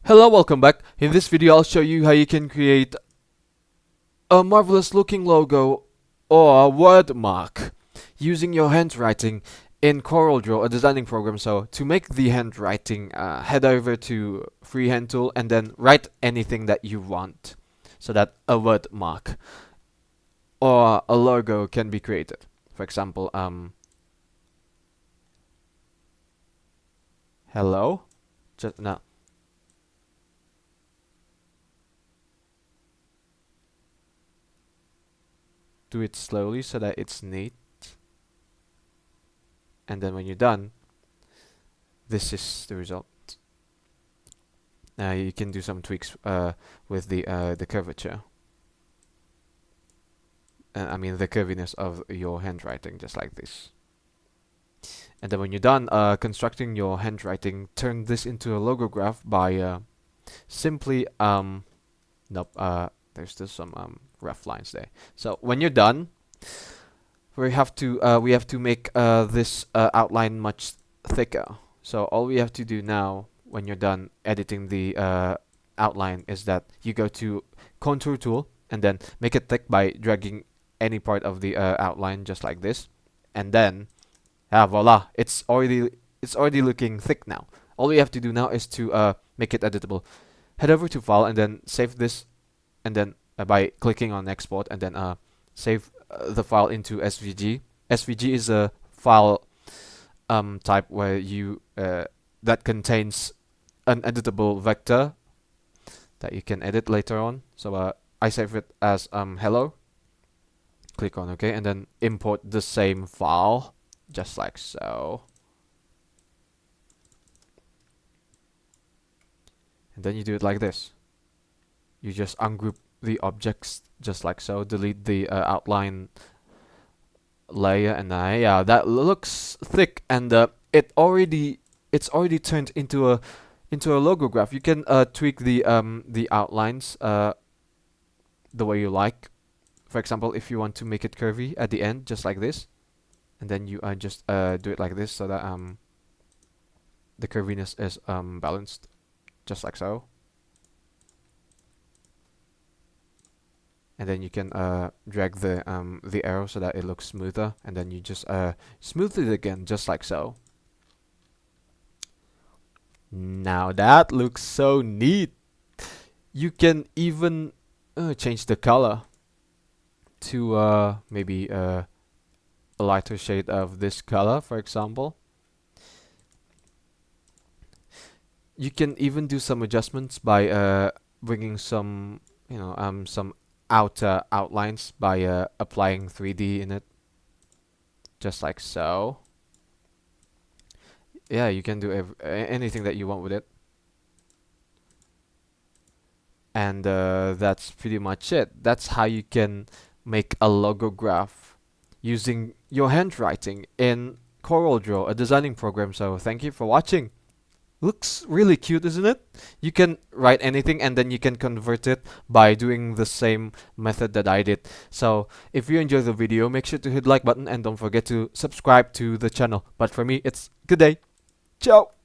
Hello, welcome back. In this video I'll show you how you can create a marvelous looking logo or a wordmark using your handwriting in CorelDraw, a designing program. So to make the handwriting, head over to freehand tool and then write anything that you want so that a wordmark or a logo can be created. For example, hello, just now. Do it slowly so that it's neat, and then when you're done, this is the result. Now you can do some tweaks with the curvature. I mean the curviness of your handwriting, just like this. And then when you're done constructing your handwriting, turn this into a logo graph by simply there's still some rough lines there. So when you're done, we have to make this outline much thicker. So all we have to do now, when you're done editing the outline, is that you go to contour tool and then make it thick by dragging any part of the outline just like this, and then voila, it's already looking thick now. All we have to do now is to make it editable. Head over to file and then save this, and then by clicking on export, and then save the file into SVG. SVG is a file type where you that contains an editable vector that you can edit later on. So I save it as hello. Click on OK, and then import the same file just like so. And then you do it like this. You just ungroup the objects just like so, delete the outline layer, and yeah, that looks thick, and it's already turned into a logo graph. You can tweak the outlines the way you like. For example, if you want to make it curvy at the end, just like this, and then you just do it like this so that the curviness is balanced, just like so. And then you can drag the arrow so that it looks smoother, and then you just smooth it again, just like so. Now that looks so neat. You can even change the color to maybe a lighter shade of this color, for example. You can even do some adjustments by bringing some, some outer outlines by applying 3D in it, just like so. Yeah, you can do anything that you want with it. And that's pretty much it. That's how you can make a logo graph using your handwriting in CorelDraw, a designing program. So thank you for watching. Looks really cute, isn't it? You can write anything and then you can convert it by doing the same method that I did. So if you enjoyed the video, make sure to hit like button and don't forget to subscribe to the channel. But for me, it's good day. Ciao!